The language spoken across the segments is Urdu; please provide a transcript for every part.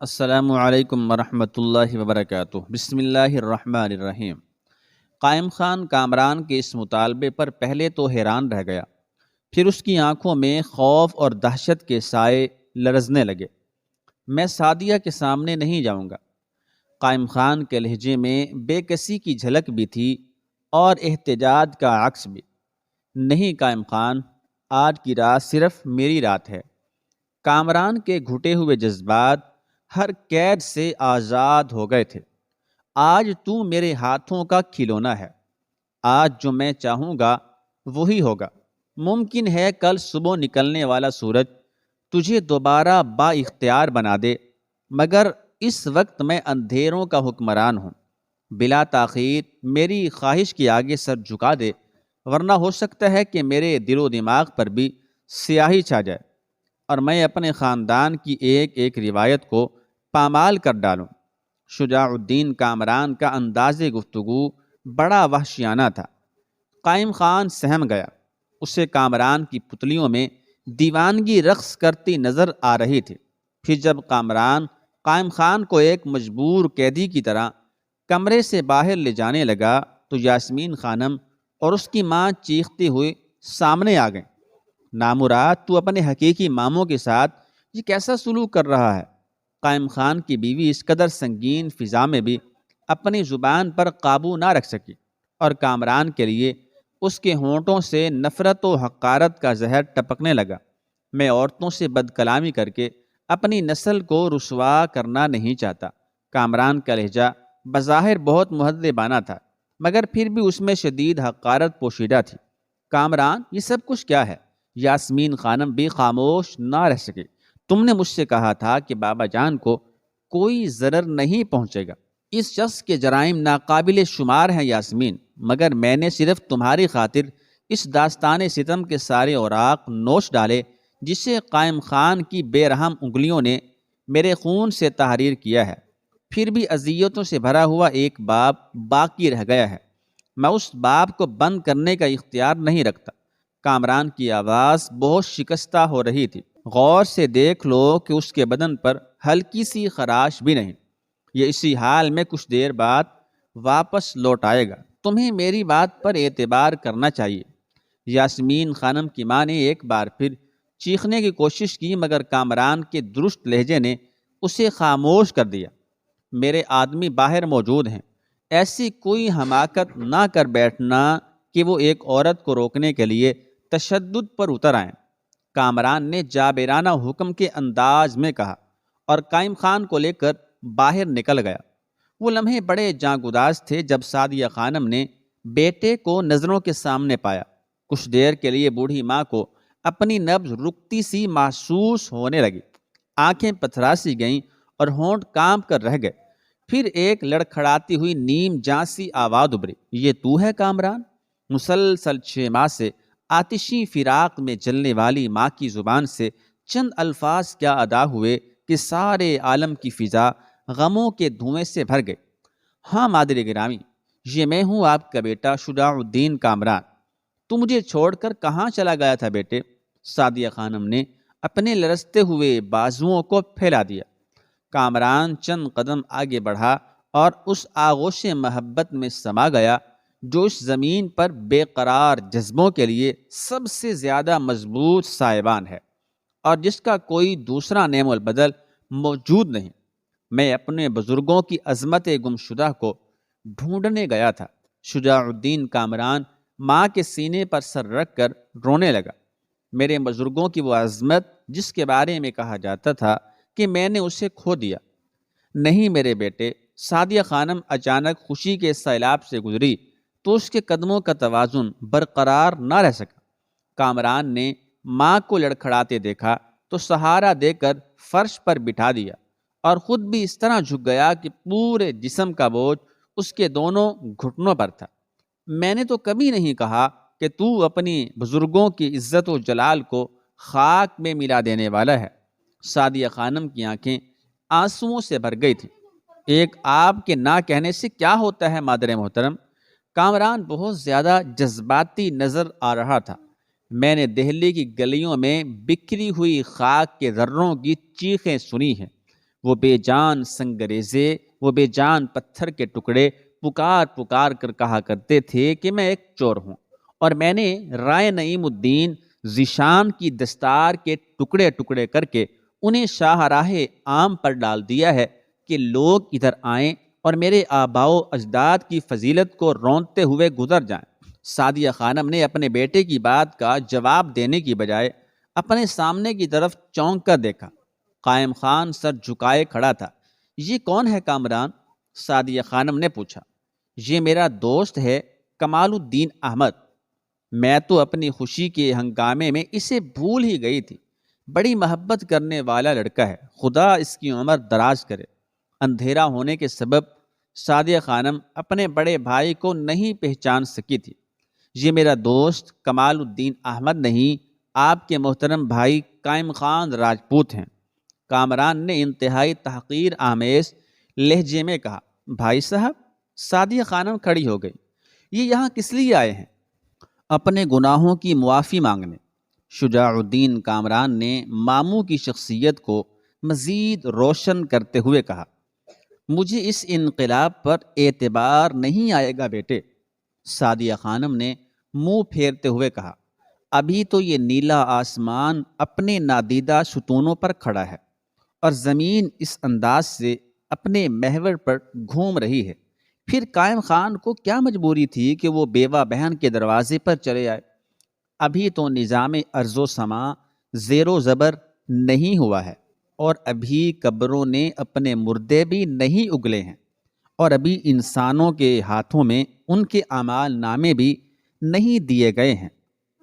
السلام علیکم ورحمۃ اللہ وبرکاتہ۔ بسم اللہ الرحمن الرحیم۔ قائم خان کامران کے اس مطالبے پر پہلے تو حیران رہ گیا، پھر اس کی آنکھوں میں خوف اور دہشت کے سائے لرزنے لگے۔ میں سعدیہ کے سامنے نہیں جاؤں گا۔ قائم خان کے لہجے میں بے کسی کی جھلک بھی تھی اور احتجاج کا عکس بھی۔ نہیں قائم خان، آج کی رات صرف میری رات ہے۔ کامران کے گھٹے ہوئے جذبات ہر قید سے آزاد ہو گئے تھے۔ آج تو میرے ہاتھوں کا کھلونا ہے۔ آج جو میں چاہوں گا وہی ہوگا۔ ممکن ہے کل صبح نکلنے والا سورج تجھے دوبارہ با اختیار بنا دے، مگر اس وقت میں اندھیروں کا حکمران ہوں۔ بلا تاخیر میری خواہش کے آگے سر جھکا دے، ورنہ ہو سکتا ہے کہ میرے دل و دماغ پر بھی سیاہی چھا جائے اور میں اپنے خاندان کی ایک ایک روایت کو پامال کر ڈالوں۔ شجاع الدین کامران کا انداز گفتگو بڑا وحشیانہ تھا۔ قائم خان سہم گیا۔ اسے کامران کی پتلیوں میں دیوانگی رقص کرتی نظر آ رہی تھی۔ پھر جب کامران قائم خان کو ایک مجبور قیدی کی طرح کمرے سے باہر لے جانے لگا تو یاسمین خانم اور اس کی ماں چیختی ہوئی سامنے آ گئیں۔ نامراد، تو اپنے حقیقی ماموں کے ساتھ یہ کیسا سلوک کر رہا ہے؟ قائم خان کی بیوی اس قدر سنگین فضا میں بھی اپنی زبان پر قابو نہ رکھ سکی اور کامران کے لیے اس کے ہونٹوں سے نفرت و حقارت کا زہر ٹپکنے لگا۔ میں عورتوں سے بد کلامی کر کے اپنی نسل کو رسوا کرنا نہیں چاہتا۔ کامران کا لہجہ بظاہر بہت مہذبانہ تھا، مگر پھر بھی اس میں شدید حقارت پوشیدہ تھی۔ کامران، یہ سب کچھ کیا ہے؟ یاسمین خانم بھی خاموش نہ رہ سکے۔ تم نے مجھ سے کہا تھا کہ بابا جان کو کوئی ضرر نہیں پہنچے گا۔ اس شخص کے جرائم ناقابل شمار ہیں یاسمین، مگر میں نے صرف تمہاری خاطر اس داستان ستم کے سارے اوراق نوش ڈالے جسے قائم خان کی بے رحم انگلیوں نے میرے خون سے تحریر کیا ہے۔ پھر بھی اذیتوں سے بھرا ہوا ایک باب باقی رہ گیا ہے۔ میں اس باب کو بند کرنے کا اختیار نہیں رکھتا۔ کامران کی آواز بہت شکستہ ہو رہی تھی۔ غور سے دیکھ لو کہ اس کے بدن پر ہلکی سی خراش بھی نہیں۔ یہ اسی حال میں کچھ دیر بعد واپس لوٹ آئے گا۔ تمہیں میری بات پر اعتبار کرنا چاہیے۔ یاسمین خانم کی ماں نے ایک بار پھر چیخنے کی کوشش کی، مگر کامران کے درست لہجے نے اسے خاموش کر دیا۔ میرے آدمی باہر موجود ہیں، ایسی کوئی حماقت نہ کر بیٹھنا کہ وہ ایک عورت کو روکنے کے لیے تشدد پر اتر آئیں۔ کامران نے جابرانہ حکم کے انداز میں کہا اور قائم خان کو لے کر باہر نکل گیا۔ وہ لمحے بڑے جاں-گداز تھے جب سعدیہ خانم نے بیٹے کو نظروں کے سامنے پایا۔ کچھ دیر کے لیے بوڑھی ماں کو اپنی نبض رکتی سی محسوس ہونے لگی۔ آنکھیں پتھراسی گئیں اور ہونٹ کانپ کر رہ گئے۔ پھر ایک لڑکھڑاتی ہوئی نیم جاں سی آواز ابھری، یہ تو ہے کامران؟ مسلسل 6 ماہ سے آتشی فراق میں جلنے والی ماں کی زبان سے چند الفاظ کیا ادا ہوئے کہ سارے عالم کی فضا غموں کے دھوئیں سے بھر گئی۔ ہاں مادر گرامی، یہ میں ہوں آپ کا بیٹا شجاع الدین کامران۔ تو مجھے چھوڑ کر کہاں چلا گیا تھا بیٹے؟ سعدیہ خانم نے اپنے لرزتے ہوئے بازوؤں کو پھیلا دیا۔ کامران چند قدم آگے بڑھا اور اس آغوش محبت میں سما گیا جو اس زمین پر بے قرار جذبوں کے لیے سب سے زیادہ مضبوط سائبان ہے اور جس کا کوئی دوسرا نعم البدل موجود نہیں۔ میں اپنے بزرگوں کی عظمت گمشدہ کو ڈھونڈنے گیا تھا۔ شجاع الدین کامران ماں کے سینے پر سر رکھ کر رونے لگا۔ میرے بزرگوں کی وہ عظمت جس کے بارے میں کہا جاتا تھا کہ میں نے اسے کھو دیا۔ نہیں میرے بیٹے، سعدیہ خانم اچانک خوشی کے سیلاب سے گزری تو اس کے قدموں کا توازن برقرار نہ رہ سکا۔ کامران نے ماں کو لڑکھڑاتے دیکھا تو سہارا دے کر فرش پر بٹھا دیا اور خود بھی اس طرح جھک گیا کہ پورے جسم کا بوجھ اس کے دونوں گھٹنوں پر تھا۔ میں نے تو کبھی نہیں کہا کہ تو اپنی بزرگوں کی عزت و جلال کو خاک میں ملا دینے والا ہے۔ سعدیہ خانم کی آنکھیں آنسوؤں سے بھر گئی تھیں۔ ایک آپ کے نہ کہنے سے کیا ہوتا ہے مادر محترم؟ کامران بہت زیادہ جذباتی نظر آ رہا تھا۔ میں نے دہلی کی گلیوں میں بکھری ہوئی خاک کے ذروں کی چیخیں سنی ہیں۔ وہ بے جان سنگریزے، وہ بے جان پتھر کے ٹکڑے پکار پکار کر کہا کرتے تھے کہ میں ایک چور ہوں، اور میں نے رائے نعیم الدین ذیشان کی دستار کے ٹکڑے ٹکڑے کر کے انہیں شاہراہ عام پر ڈال دیا ہے کہ لوگ ادھر آئیں اور میرے آباء و اجداد کی فضیلت کو رونتے ہوئے گزر جائیں۔ سعدیہ خانم نے اپنے بیٹے کی بات کا جواب دینے کی بجائے اپنے سامنے کی طرف چونک کر دیکھا۔ قائم خان سر جھکائے کھڑا تھا۔ یہ کون ہے کامران؟ سعدیہ خانم نے پوچھا۔ یہ میرا دوست ہے کمال الدین احمد۔ میں تو اپنی خوشی کے ہنگامے میں اسے بھول ہی گئی تھی۔ بڑی محبت کرنے والا لڑکا ہے، خدا اس کی عمر دراز کرے۔ اندھیرا ہونے کے سبب سعدیہ خانم اپنے بڑے بھائی کو نہیں پہچان سکی تھی۔ یہ میرا دوست کمال الدین احمد نہیں، آپ کے محترم بھائی قائم خان راجپوت ہیں۔ کامران نے انتہائی تحقیر آمیز لہجے میں کہا۔ بھائی صاحب؟ سعدیہ خانم کھڑی ہو گئی۔ یہ یہاں کس لیے آئے ہیں؟ اپنے گناہوں کی معافی مانگنے۔ شجاع الدین کامران نے ماموں کی شخصیت کو مزید روشن کرتے ہوئے کہا۔ مجھے اس انقلاب پر اعتبار نہیں آئے گا بیٹے۔ سعدیہ خانم نے منہ پھیرتے ہوئے کہا۔ ابھی تو یہ نیلا آسمان اپنے نادیدہ ستونوں پر کھڑا ہے اور زمین اس انداز سے اپنے محور پر گھوم رہی ہے، پھر قائم خان کو کیا مجبوری تھی کہ وہ بیوہ بہن کے دروازے پر چلے آئے؟ ابھی تو نظام ارض و سما زیر و زبر نہیں ہوا ہے، اور ابھی قبروں نے اپنے مردے بھی نہیں اگلے ہیں، اور ابھی انسانوں کے ہاتھوں میں ان کے اعمال نامے بھی نہیں دیے گئے ہیں۔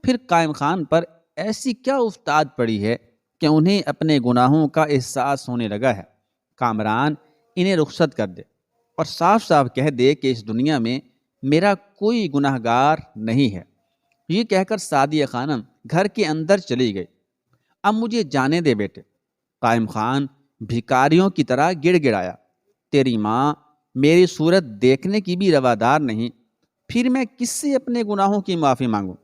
پھر قائم خان پر ایسی کیا افتاد پڑی ہے کہ انہیں اپنے گناہوں کا احساس ہونے لگا ہے؟ کامران، انہیں رخصت کر دے اور صاف صاف کہہ دے کہ اس دنیا میں میرا کوئی گناہ گار نہیں ہے۔ یہ کہہ کر سعدیہ خانم گھر کے اندر چلی گئی۔ اب مجھے جانے دے بیٹے۔ قائم خان بھکاریوں کی طرح گڑ گڑایا۔ تیری ماں میری صورت دیکھنے کی بھی روادار نہیں، پھر میں کس سے اپنے گناہوں کی معافی مانگوں؟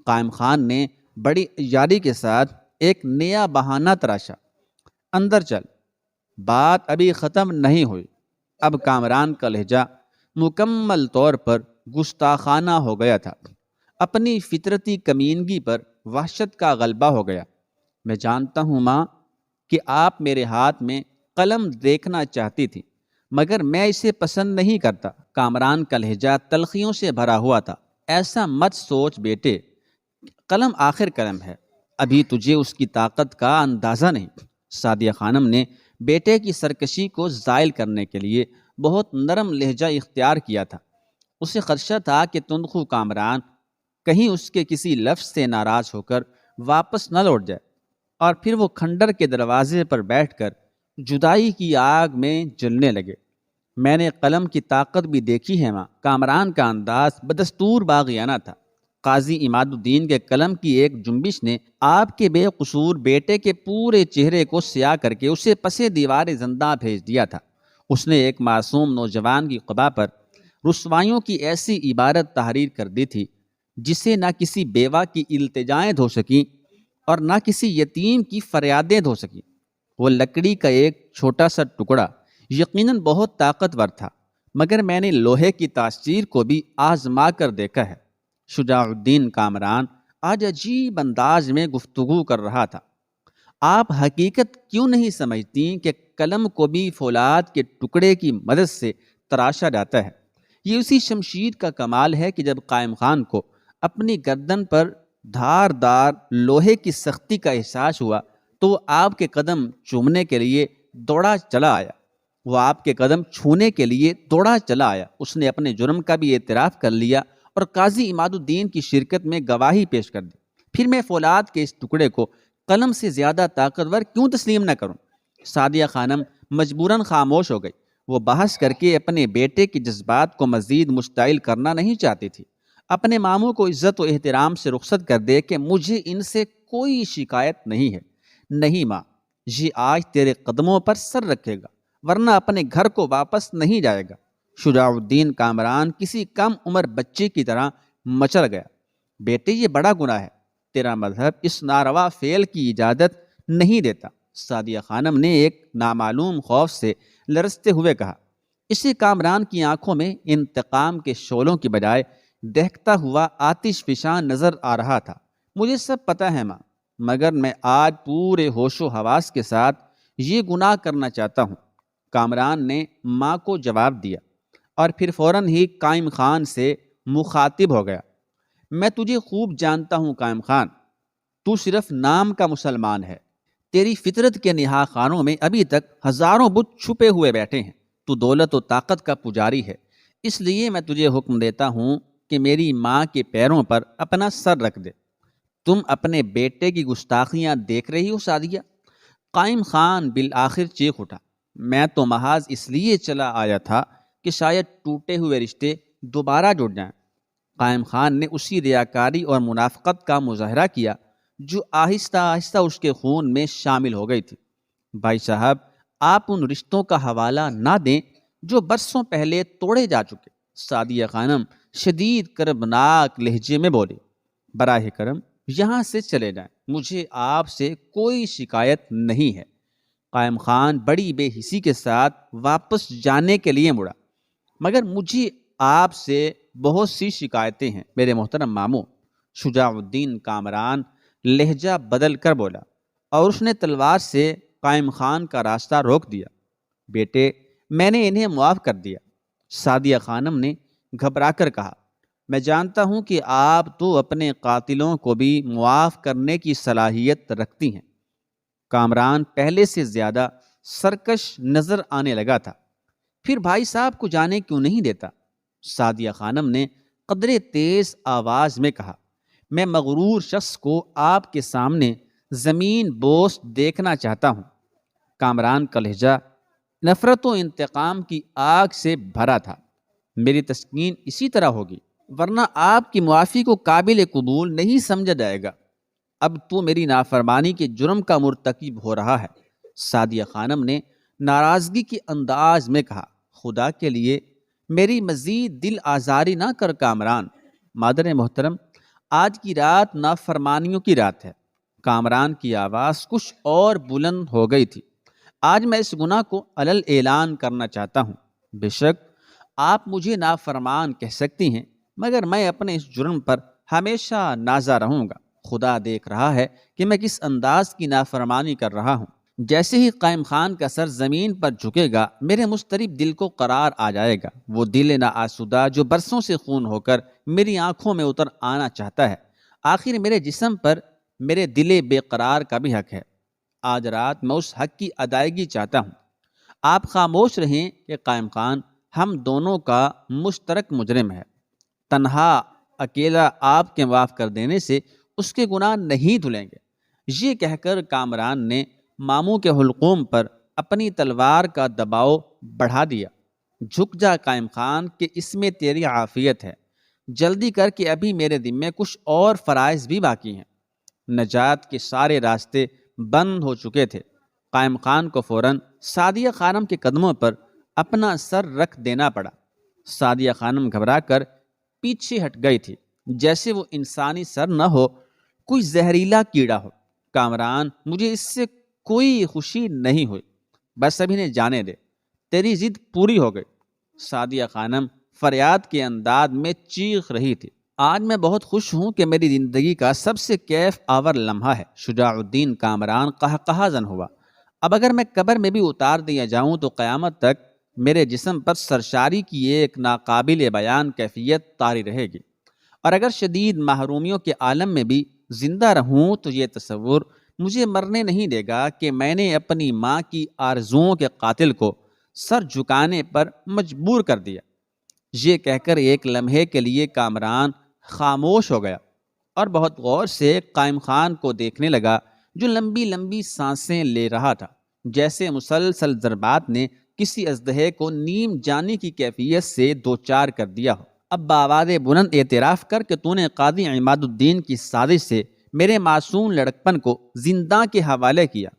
قائم خان نے بڑی عیاری کے ساتھ ایک نیا بہانہ تراشا۔ اندر چل، بات ابھی ختم نہیں ہوئی۔ اب کامران کا لہجہ مکمل طور پر گستاخانہ ہو گیا تھا۔ اپنی فطرتی کمینگی پر وحشت کا غلبہ ہو گیا۔ میں جانتا ہوں ماں کہ آپ میرے ہاتھ میں قلم دیکھنا چاہتی تھی، مگر میں اسے پسند نہیں کرتا۔ کامران کا لہجہ تلخیوں سے بھرا ہوا تھا۔ ایسا مت سوچ بیٹے، قلم آخر قلم ہے، ابھی تجھے اس کی طاقت کا اندازہ نہیں۔ سعدیہ خانم نے بیٹے کی سرکشی کو زائل کرنے کے لیے بہت نرم لہجہ اختیار کیا تھا۔ اسے خدشہ تھا کہ تندخو کامران کہیں اس کے کسی لفظ سے ناراض ہو کر واپس نہ لوٹ جائے، اور پھر وہ کھنڈر کے دروازے پر بیٹھ کر جدائی کی آگ میں جلنے لگے۔ میں نے قلم کی طاقت بھی دیکھی ہے ماں۔ کامران کا انداز بدستور باغیانہ تھا۔ قاضی عماد الدین کے قلم کی ایک جنبش نے آپ کے بے قصور بیٹے کے پورے چہرے کو سیاہ کر کے اسے پسے دیوار زندہ بھیج دیا تھا۔ اس نے ایک معصوم نوجوان کی قبا پر رسوائیوں کی ایسی عبارت تحریر کر دی تھی جسے نہ کسی بیوہ کی التجائیں دھو سکیں اور نہ کسی یتیم کی فریادیں دھو سکیں۔ وہ لکڑی کا ایک چھوٹا سا ٹکڑا یقیناً بہت طاقتور تھا، مگر میں نے لوہے کی تاثیر کو بھی آزما کر دیکھا ہے۔ شجاع الدین کامران آج عجیب انداز میں گفتگو کر رہا تھا۔ آپ حقیقت کیوں نہیں سمجھتی کہ قلم کو بھی فولاد کے ٹکڑے کی مدد سے تراشا جاتا ہے؟ یہ اسی شمشیر کا کمال ہے کہ جب قائم خان کو اپنی گردن پر دھار دار لوہے کی سختی کا احساس ہوا تو وہ آپ کے قدم چومنے کے لیے دوڑا چلا آیا۔ وہ آپ کے قدم چھونے کے لیے دوڑا چلا آیا۔ اس نے اپنے جرم کا بھی اعتراف کر لیا اور قاضی عماد الدین کی شرکت میں گواہی پیش کر دی۔ پھر میں فولاد کے اس ٹکڑے کو قلم سے زیادہ طاقتور کیوں تسلیم نہ کروں؟ سعدیہ خانم مجبوراً خاموش ہو گئی۔ وہ بحث کر کے اپنے بیٹے کے جذبات کو مزید مشتعل کرنا نہیں چاہتی تھی۔ اپنے ماموں کو عزت و احترام سے رخصت کر دے کہ مجھے ان سے کوئی شکایت نہیں ہے۔ نہیں ماں، یہ آج تیرے قدموں پر سر رکھے گا، ورنہ اپنے گھر کو واپس نہیں جائے گا۔ شجاع الدین کامران کسی کم عمر بچے کی طرح مچل گیا۔ بیٹے، یہ بڑا گناہ ہے، تیرا مذہب اس ناروا فعل کی اجازت نہیں دیتا۔ سعدیہ خانم نے ایک نامعلوم خوف سے لرزتے ہوئے کہا۔ اسی کامران کی آنکھوں میں انتقام کے شعلوں کی بجائے دہکتا ہوا آتش فشاں نظر آ رہا تھا۔ مجھے سب پتہ ہے ماں، مگر میں آج پورے ہوش و حواس کے ساتھ یہ گناہ کرنا چاہتا ہوں، کامران نے ماں کو جواب دیا، اور پھر فوراً ہی قائم خان سے مخاطب ہو گیا۔ میں تجھے خوب جانتا ہوں قائم خان، تو صرف نام کا مسلمان ہے۔ تیری فطرت کے نہا خانوں میں ابھی تک ہزاروں بت چھپے ہوئے بیٹھے ہیں۔ تو دولت و طاقت کا پجاری ہے، اس لیے میں تجھے حکم دیتا ہوں کہ میری ماں کے پیروں پر اپنا سر رکھ دے۔ تم اپنے بیٹے کی گستاخیاں دیکھ رہی ہو سعدیہ؟ قائم خان بالآخر چیخ اٹھا، میں تو محض اس لیے چلا آیا تھا کہ شاید ٹوٹے ہوئے رشتے دوبارہ جڑ جائیں۔ قائم خان نے اسی ریاکاری اور منافقت کا مظاہرہ کیا جو آہستہ آہستہ اس کے خون میں شامل ہو گئی تھی۔ بھائی صاحب، آپ ان رشتوں کا حوالہ نہ دیں جو برسوں پہلے توڑے جا چکے۔ سعدیہ خانم شدید کربناک لہجے میں بولی، براہ کرم یہاں سے چلے جائیں، مجھے آپ سے کوئی شکایت نہیں ہے۔ قائم خان بڑی بے حسی کے ساتھ واپس جانے کے لیے مڑا، مگر مجھے آپ سے بہت سی شکایتیں ہیں میرے محترم ماموں، شجاع الدین کامران لہجہ بدل کر بولا، اور اس نے تلوار سے قائم خان کا راستہ روک دیا۔ بیٹے، میں نے انہیں معاف کر دیا، سعدیہ خانم نے گھبرا کر کہا۔ میں جانتا ہوں کہ آپ تو اپنے قاتلوں کو بھی معاف کرنے کی صلاحیت رکھتی ہیں۔ کامران پہلے سے زیادہ سرکش نظر آنے لگا تھا۔ پھر بھائی صاحب کو جانے کیوں نہیں دیتا؟ سعدیہ خانم نے قدرے تیز آواز میں کہا، میں مغرور شخص کو آپ کے سامنے زمین بوس دیکھنا چاہتا ہوں۔ کامران کا لہجہ نفرت و انتقام کی آگ سے بھرا تھا۔ میری تسکین اسی طرح ہوگی، ورنہ آپ کی معافی کو قابل قبول نہیں سمجھا جائے گا۔ اب تو میری نافرمانی کے جرم کا مرتکب ہو رہا ہے۔ سعدیہ خانم نے ناراضگی کے انداز میں کہا، خدا کے لیے میری مزید دل آزاری نہ کر کامران۔ مادر محترم، آج کی رات نافرمانیوں کی رات ہے۔ کامران کی آواز کچھ اور بلند ہو گئی تھی۔ آج میں اس گناہ کو علل اعلان کرنا چاہتا ہوں۔ بے شک آپ مجھے نافرمان کہہ سکتی ہیں، مگر میں اپنے اس جرم پر ہمیشہ نازہ رہوں گا۔ خدا دیکھ رہا ہے کہ میں کس انداز کی نافرمانی کر رہا ہوں۔ جیسے ہی قائم خان کا سر زمین پر جھکے گا، میرے مضطرب دل کو قرار آ جائے گا، وہ دل نا آسودہ جو برسوں سے خون ہو کر میری آنکھوں میں اتر آنا چاہتا ہے۔ آخر میرے جسم پر میرے دل بے قرار کا بھی حق ہے۔ آج رات میں اس حق کی ادائیگی چاہتا ہوں۔ آپ خاموش رہیں کہ قائم خان ہم دونوں کا مشترک مجرم ہے۔ تنہا اکیلا آپ کے معاف کر دینے سے اس کے گناہ نہیں دھلیں گے۔ یہ کہہ کر کامران نے ماموں کے حلقوم پر اپنی تلوار کا دباؤ بڑھا دیا۔ جھک جا قائم خان کہ اس میں تیری عافیت ہے، جلدی کر کہ ابھی میرے ذمے کچھ اور فرائض بھی باقی ہیں۔ نجات کے سارے راستے بند ہو چکے تھے۔ قائم خان کو فوراً سعدیہ خانم کے قدموں پر اپنا سر رکھ دینا پڑا۔ سعدیہ خانم گھبرا کر پیچھے ہٹ گئی تھی، جیسے وہ انسانی سر نہ ہو، کوئی زہریلا کیڑا ہو۔ کامران، مجھے اس سے کوئی خوشی نہیں ہوئی، بس ابھی نے جانے دے، تیری ضد پوری ہو گئی۔ سعدیہ خانم فریاد کے انداز میں چیخ رہی تھی، آج میں بہت خوش ہوں کہ میری زندگی کا سب سے کیف آور لمحہ ہے۔ شجاع الدین کامران قہقہہ زن ہوا، اب اگر میں قبر میں بھی اتار دیا جاؤں تو قیامت تک میرے جسم پر سرشاری کی ایک ناقابل بیان کیفیت طاری رہے گی، اور اگر شدید محرومیوں کے عالم میں بھی زندہ رہوں تو یہ تصور مجھے مرنے نہیں دے گا کہ میں نے اپنی ماں کی آرزوؤں کے قاتل کو سر جھکانے پر مجبور کر دیا۔ یہ کہہ کر ایک لمحے کے لیے کامران خاموش ہو گیا اور بہت غور سے قائم خان کو دیکھنے لگا، جو لمبی لمبی سانسیں لے رہا تھا، جیسے مسلسل ضربات نے کسی اژدہے کو نیم جانی کی کیفیت سے دوچار کر دیا ہو۔ اب بآواز بلند اعتراف کر کہ تو نے قاضی عماد الدین کی سازش سے میرے معصوم لڑکپن کو زنداں کے حوالے کیا۔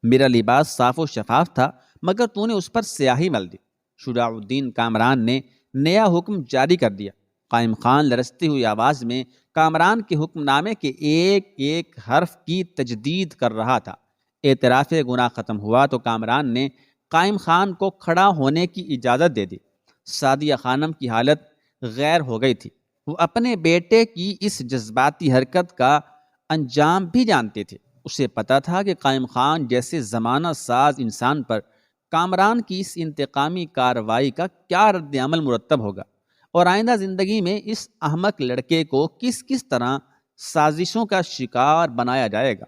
میرا لباس صاف و شفاف تھا، مگر تو نے اس پر سیاہی مل دی۔ شجاع الدین کامران نے نیا حکم جاری کر دیا۔ قائم خان لرزتی ہوئی آواز میں کامران کے حکم نامے کے ایک ایک حرف کی تجدید کر رہا تھا۔ اعتراف گناہ ختم ہوا تو کامران نے قائم خان کو کھڑا ہونے کی اجازت دے دی۔ سعدیہ خانم کی حالت غیر ہو گئی تھی۔ وہ اپنے بیٹے کی اس جذباتی حرکت کا انجام بھی جانتے تھے۔ اسے پتہ تھا کہ قائم خان جیسے زمانہ ساز انسان پر کامران کی اس انتقامی کارروائی کا کیا رد عمل مرتب ہوگا، اور آئندہ زندگی میں اس احمق لڑکے کو کس کس طرح سازشوں کا شکار بنایا جائے گا۔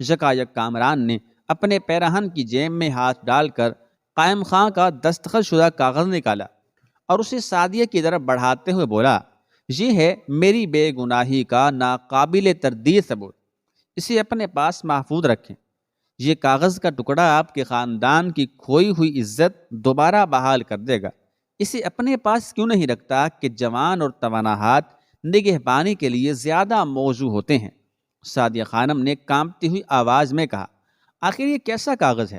یکایک کامران نے اپنے پیراہن کی جیب میں ہاتھ ڈال کر قائم خان کا دستخط شدہ کاغذ نکالا اور اسے سعدیہ کی طرف بڑھاتے ہوئے بولا، یہ ہے میری بے گناہی کا ناقابل تردید ثبوت، اسے اپنے پاس محفوظ رکھیں۔ یہ کاغذ کا ٹکڑا آپ کے خاندان کی کھوئی ہوئی عزت دوبارہ بحال کر دے گا۔ اسے اپنے پاس کیوں نہیں رکھتا کہ جوان اور توانا ہاتھ نگہبانی کے لیے زیادہ موزوں ہوتے ہیں۔ سعدیہ خانم نے کانپتی ہوئی آواز میں کہا، آخر یہ کیسا کاغذ ہے؟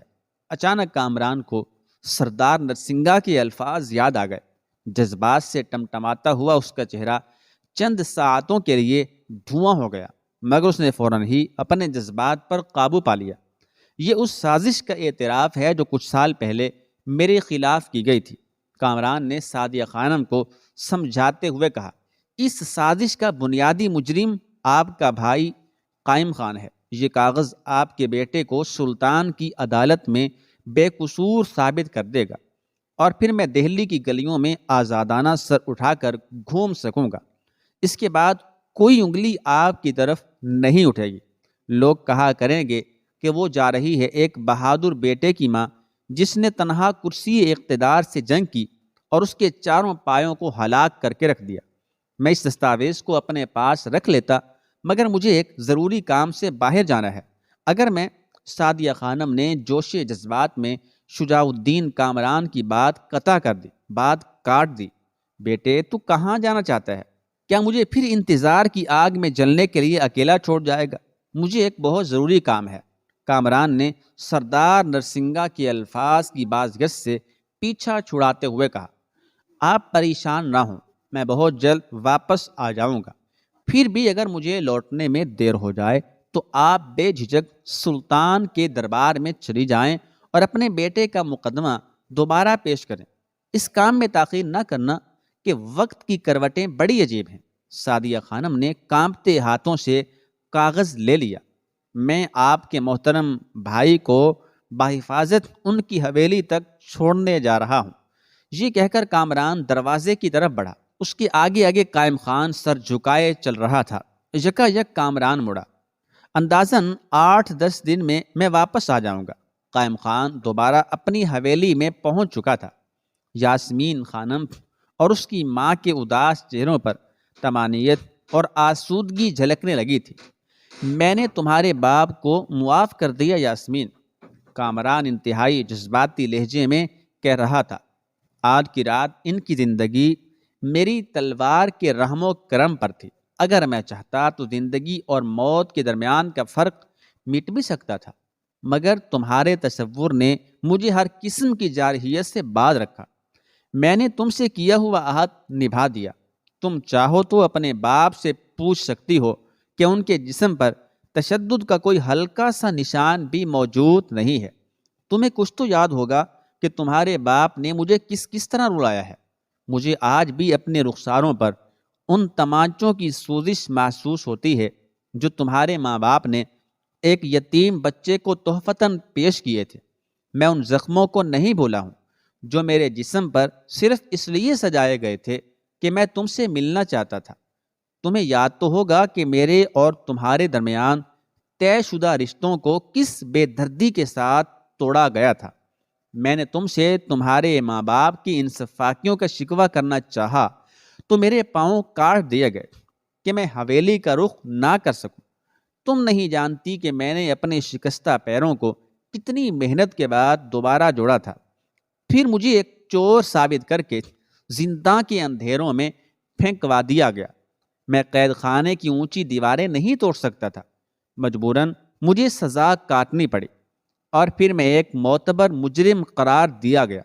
اچانک کامران کو سردار نرسنگھا کے الفاظ یاد آ گئے۔ جذبات سے ٹمٹماتا ہوا اس کا چہرہ چند ساعتوں کے لیے دھواں ہو گیا، مگر اس نے فوراً ہی اپنے جذبات پر قابو پا لیا۔ یہ اس سازش کا اعتراف ہے جو کچھ سال پہلے میرے خلاف کی گئی تھی، کامران نے سعدیہ خانم کو سمجھاتے ہوئے کہا۔ اس سازش کا بنیادی مجرم آپ کا بھائی قائم خان ہے۔ یہ کاغذ آپ کے بیٹے کو سلطان کی عدالت میں بے قصور ثابت کر دے گا، اور پھر میں دہلی کی گلیوں میں آزادانہ سر اٹھا کر گھوم سکوں گا۔ اس کے بعد کوئی انگلی آپ کی طرف نہیں اٹھے گی۔ لوگ کہا کریں گے کہ وہ جا رہی ہے ایک بہادر بیٹے کی ماں جس نے تنہا کرسی اقتدار سے جنگ کی اور اس کے چاروں پایوں کو ہلاک کر کے رکھ دیا۔ میں اس دستاویز کو اپنے پاس رکھ لیتا، مگر مجھے ایک ضروری کام سے باہر جانا ہے۔ اگر میں سعدیہ خانم نے جوش جذبات میں شجاع الدین کامران کی بات قطع کر دی، بات کاٹ دی۔ بیٹے تو کہاں جانا چاہتا ہے؟ کیا مجھے پھر انتظار کی آگ میں جلنے کے لیے اکیلا چھوڑ جائے گا؟ مجھے ایک بہت ضروری کام ہے۔ کامران نے سردار نرسنگھا کے الفاظ کی بازگشت سے پیچھا چھڑاتے ہوئے کہا، آپ پریشان نہ ہوں، میں بہت جلد واپس آ جاؤں گا۔ پھر بھی اگر مجھے لوٹنے میں دیر ہو جائے تو آپ بے جھجک سلطان کے دربار میں چلی جائیں اور اپنے بیٹے کا مقدمہ دوبارہ پیش کریں۔ اس کام میں تاخیر نہ کرنا کہ وقت کی کروٹیں بڑی عجیب ہیں۔ سعدیہ خانم نے کانپتے ہاتھوں سے کاغذ لے لیا۔ میں آپ کے محترم بھائی کو بحفاظت ان کی حویلی تک چھوڑنے جا رہا ہوں۔ یہ کہہ کر کامران دروازے کی طرف بڑھا۔ اس کے آگے آگے قائم خان سر جھکائے چل رہا تھا۔ یکایک کامران مڑا۔ اندازاً 8-10 دن میں واپس آ جاؤں گا۔ قائم خان دوبارہ اپنی حویلی میں پہنچ چکا تھا۔ یاسمین خانم اور اس کی ماں کے اداس چہروں پر طمانینت اور آسودگی جھلکنے لگی تھی۔ میں نے تمہارے باپ کو معاف کر دیا یاسمین، کامران انتہائی جذباتی لہجے میں کہہ رہا تھا۔ آج کی رات ان کی زندگی میری تلوار کے رحم و کرم پر تھی۔ اگر میں چاہتا تو زندگی اور موت کے درمیان کا فرق مٹ بھی سکتا تھا، مگر تمہارے تصور نے مجھے ہر قسم کی جارحیت سے باز رکھا۔ میں نے تم سے کیا ہوا عہد نبھا دیا۔ تم چاہو تو اپنے باپ سے پوچھ سکتی ہو کہ ان کے جسم پر تشدد کا کوئی ہلکا سا نشان بھی موجود نہیں ہے۔ تمہیں کچھ تو یاد ہوگا کہ تمہارے باپ نے مجھے کس طرح رلایا ہے۔ مجھے آج بھی اپنے رخساروں پر ان تمانچوں کی سوزش محسوس ہوتی ہے جو تمہارے ماں باپ نے ایک یتیم بچے کو تحفتاً پیش کیے تھے۔ میں ان زخموں کو نہیں بھولا ہوں جو میرے جسم پر صرف اس لیے سجائے گئے تھے کہ میں تم سے ملنا چاہتا تھا۔ تمہیں یاد تو ہوگا کہ میرے اور تمہارے درمیان طے شدہ رشتوں کو کس بے دردی کے ساتھ توڑا گیا تھا۔ میں نے تم سے تمہارے ماں باپ کی ان سفاکیوں کا شکوہ کرنا چاہا تو میرے پاؤں کاٹ دیے گئے کہ میں حویلی کا رخ نہ کر سکوں۔ تم نہیں جانتی کہ میں نے اپنے شکستہ پیروں کو کتنی محنت کے بعد دوبارہ جوڑا تھا۔ پھر مجھے ایک چور ثابت کر کے زنداں کے اندھیروں میں پھینکوا دیا گیا۔ میں قید خانے کی اونچی دیواریں نہیں توڑ سکتا تھا۔ مجبوراً مجھے سزا کاٹنی پڑی اور پھر میں ایک معتبر مجرم قرار دیا گیا۔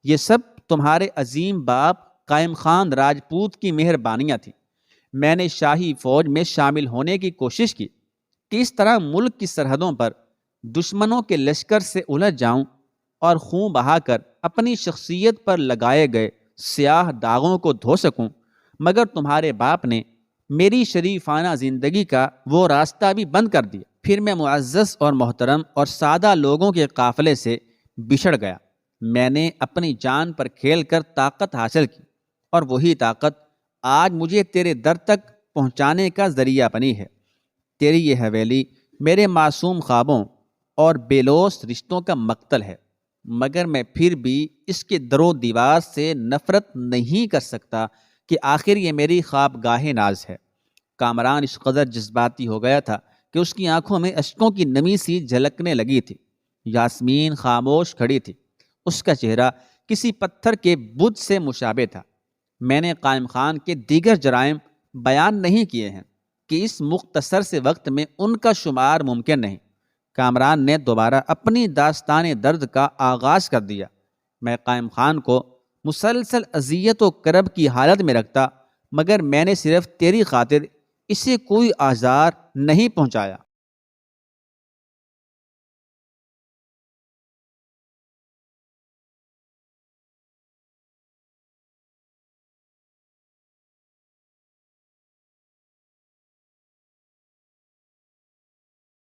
یہ سب تمہارے عظیم باپ قائم خان راجپوت کی مہربانیاں تھیں۔ میں نے شاہی فوج میں شامل ہونے کی کوشش کی کہ اس طرح ملک کی سرحدوں پر دشمنوں کے لشکر سے الجھ جاؤں اور خون بہا کر اپنی شخصیت پر لگائے گئے سیاہ داغوں کو دھو سکوں، مگر تمہارے باپ نے میری شریفانہ زندگی کا وہ راستہ بھی بند کر دیا۔ پھر میں معزز اور محترم اور سادہ لوگوں کے قافلے سے بچھڑ گیا۔ میں نے اپنی جان پر کھیل کر طاقت حاصل کی، اور وہی طاقت آج مجھے تیرے در تک پہنچانے کا ذریعہ بنی ہے۔ تیری یہ حویلی میرے معصوم خوابوں اور بے لوث رشتوں کا مقتل ہے، مگر میں پھر بھی اس کے در و دیوار سے نفرت نہیں کر سکتا کہ آخر یہ میری خواب گاہ ناز ہے۔ کامران اس قدر جذباتی ہو گیا تھا کہ اس کی آنکھوں میں اشکوں کی نمی سی جھلکنے لگی تھی۔ یاسمین خاموش کھڑی تھی، اس کا چہرہ کسی پتھر کے بت سے مشابہ تھا۔ میں نے قائم خان کے دیگر جرائم بیان نہیں کیے ہیں کہ اس مختصر سے وقت میں ان کا شمار ممکن نہیں۔ کامران نے دوبارہ اپنی داستان درد کا آغاز کر دیا۔ میں قائم خان کو مسلسل اذیت و کرب کی حالت میں رکھتا، مگر میں نے صرف تیری خاطر اسے کوئی آزار نہیں پہنچایا۔